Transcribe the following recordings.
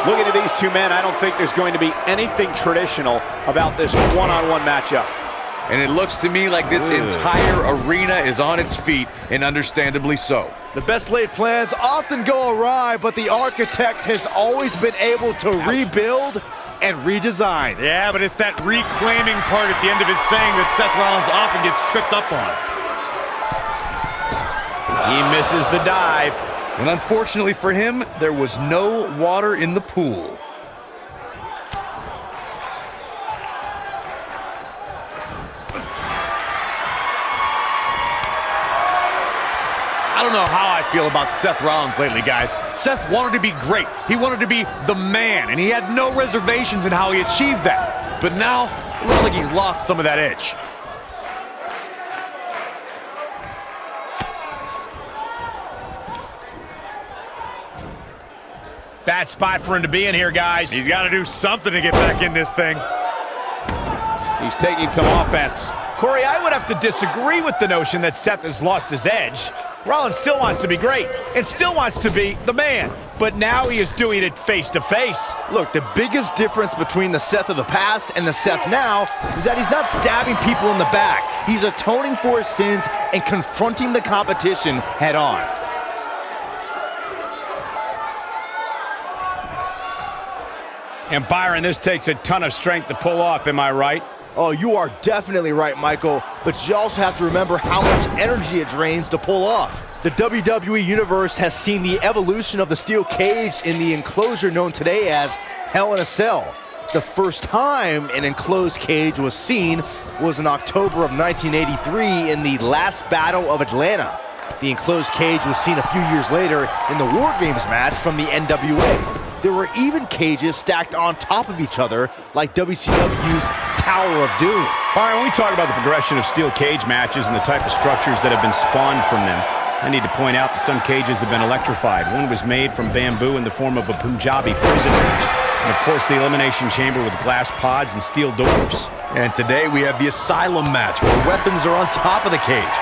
Looking at these two men, I don't think there's going to be anything traditional about this one-on-one matchup. And it looks to me like this entire arena is on its feet, and understandably so. The best laid plans often go awry, but the architect has always been able to rebuild and redesign. Yeah, but it's that reclaiming part at the end of his saying that Seth Rollins often gets tripped up on. He misses the dive. And unfortunately for him, there was no water in the pool. I don't know how I feel about Seth Rollins lately, guys. Seth wanted to be great. He wanted to be the man, and he had no reservations in how he achieved that. But now, it looks like he's lost some of that edge. Bad spot for him to be in here, guys. He's got to do something to get back in this thing. He's taking some offense. Corey, I would have to disagree with the notion that Seth has lost his edge. Rollins still wants to be great and still wants to be the man, but now he is doing it face to face. Look, the biggest difference between the Seth of the past and the Seth now is that he's not stabbing people in the back. He's atoning for his sins and confronting the competition head on. And Byron, this takes a ton of strength to pull off, am I right? Oh, you are definitely right, Michael, but you also have to remember how much energy it drains to pull off. The WWE Universe has seen the evolution of the steel cage in the enclosure known today as Hell in a Cell. The first time an enclosed cage was seen was in October of 1983 in the last Battle of Atlanta. The enclosed cage was seen a few years later in the War Games match from the NWA. There were even cages stacked on top of each other, like WCW's Tower of Doom. Byron, when we talk about the progression of steel cage matches and the type of structures that have been spawned from them, I need to point out that some cages have been electrified. One was made from bamboo in the form of a Punjabi prison bridge. And of course, the elimination chamber with glass pods and steel doors. And today we have the Asylum match, where weapons are on top of the cage.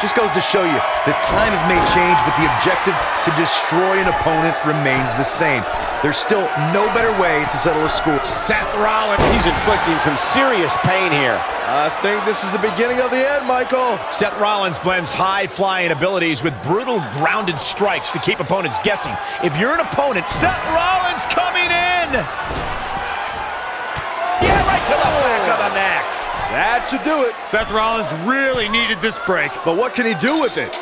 Just goes to show you, the times may change, but the objective to destroy an opponent remains the same. There's still no better way to settle a score. Seth Rollins, he's inflicting some serious pain here. I think this is the beginning of the end, Michael. Seth Rollins blends high-flying abilities with brutal grounded strikes to keep opponents guessing. If you're an opponent, Seth Rollins coming in! Yeah, right to the back of the neck. That should do it. Seth Rollins really needed this break. But what can he do with it?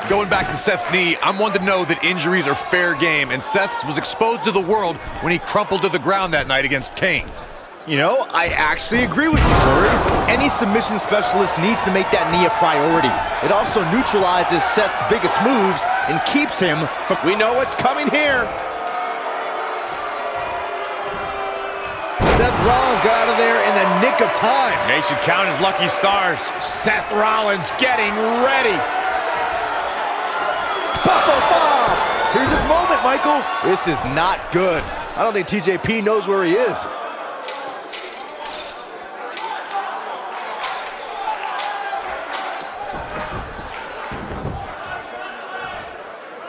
Going back to Seth's knee, I'm one to know that injuries are fair game, and Seth's was exposed to the world when he crumpled to the ground that night against Kane. You know, I actually agree with you, Corey. Any submission specialist needs to make that knee a priority. It also neutralizes Seth's biggest moves and keeps him from... We know what's coming here. Seth Rollins got out of there in the nick of time. They should count his lucky stars. Seth Rollins getting ready. Buffalo Bob! Here's his moment, Michael. This is not good. I don't think TJP knows where he is.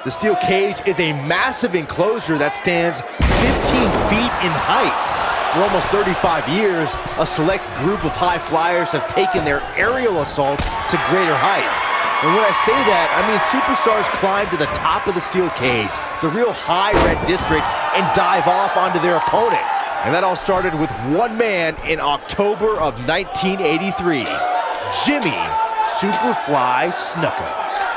The steel cage is a massive enclosure that stands 15 feet in height. For almost 35 years, a select group of high flyers have taken their aerial assaults to greater heights. And when I say that, I mean superstars climb to the top of the steel cage, the real high red district, and dive off onto their opponent. And that all started with one man in October of 1983, Jimmy Superfly Snuka.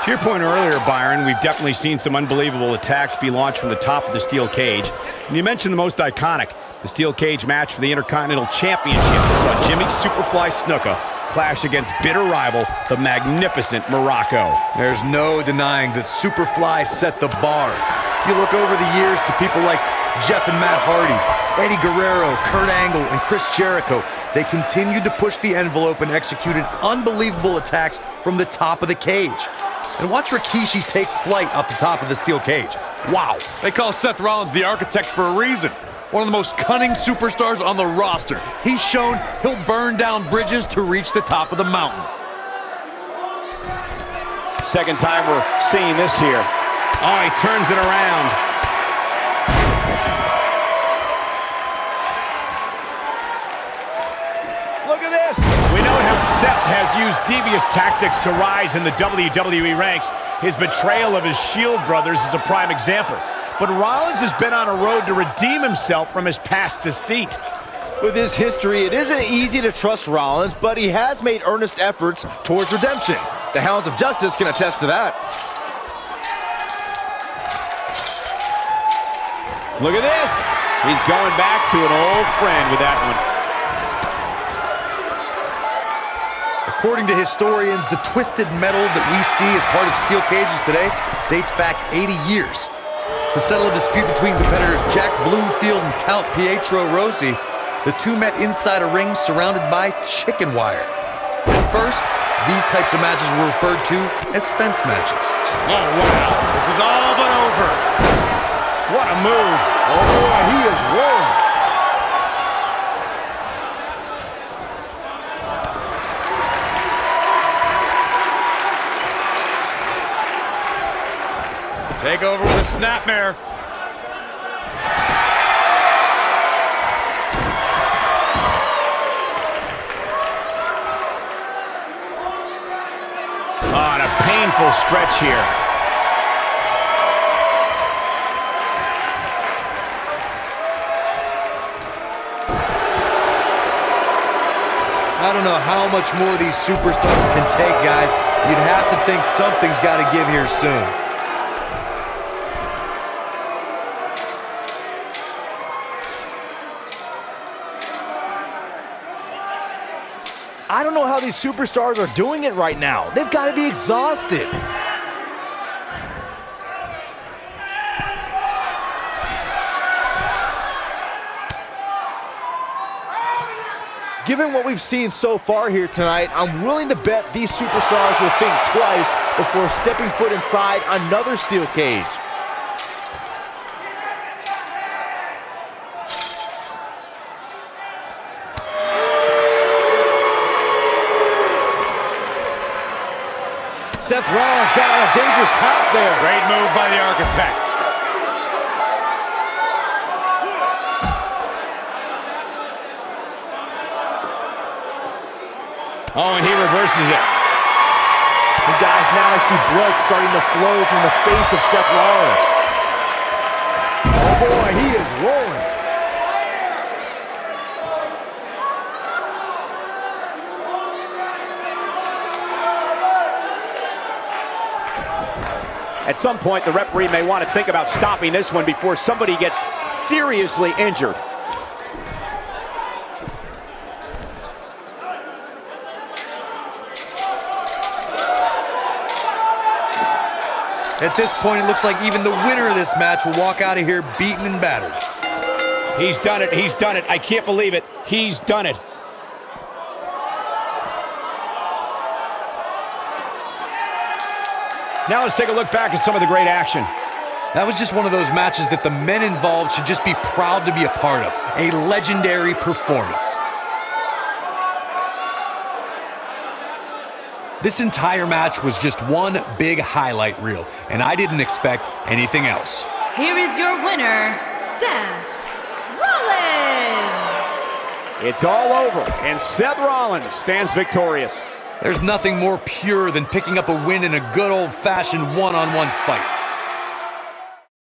To your point earlier, Byron, we've definitely seen some unbelievable attacks be launched from the top of the steel cage. And you mentioned the most iconic, the steel cage match for the Intercontinental Championship that saw Jimmy Superfly Snuka clash against bitter rival, the magnificent Morocco. There's no denying that Superfly set the bar. You look over the years to people like Jeff and Matt Hardy, Eddie Guerrero, Kurt Angle, and Chris Jericho. They continued to push the envelope and executed unbelievable attacks from the top of the cage. And watch Rikishi take flight off the top of the steel cage. Wow, they call Seth Rollins the architect for a reason. One of the most cunning superstars on the roster. He's shown he'll burn down bridges to reach the top of the mountain. Second time we're seeing this here. Oh, he turns it around. Look at this. We know how Seth has used devious tactics to rise in the WWE ranks. His betrayal of his Shield brothers is a prime example. But Rollins has been on a road to redeem himself from his past deceit. With his history, it isn't easy to trust Rollins, but he has made earnest efforts towards redemption. The Hounds of Justice can attest to that. Look at this. He's going back to an old friend with that one. According to historians, the twisted metal that we see as part of steel cages today dates back 80 years. To settle a dispute between competitors Jack Bloomfield and Count Pietro Rossi, the two met inside a ring surrounded by chicken wire. At first, these types of matches were referred to as fence matches. Oh, wow. This is all but over. What a move. Oh boy, he is rolling. Take over with a snapmare. On a painful stretch here. I don't know how much more these superstars can take, guys. You'd have to think something's got to give here soon. I don't know how these superstars are doing it right now. They've got to be exhausted. Given what we've seen so far here tonight, I'm willing to bet these superstars will think twice before stepping foot inside another steel cage. Seth Rollins got on a dangerous path there. Great move by the Architect. Oh, and he reverses it. And guys, now I see blood starting to flow from the face of Seth Rollins. Oh boy, he is rolling. At some point, the referee may want to think about stopping this one before somebody gets seriously injured. At this point, it looks like even the winner of this match will walk out of here beaten and battered. He's done it. He's done it. I can't believe it. He's done it. Now let's take a look back at some of the great action. That was just one of those matches that the men involved should just be proud to be a part of. A legendary performance. This entire match was just one big highlight reel, and I didn't expect anything else. Here is your winner, Seth Rollins. It's all over, and Seth Rollins stands victorious. There's nothing more pure than picking up a win in a good old-fashioned one-on-one fight.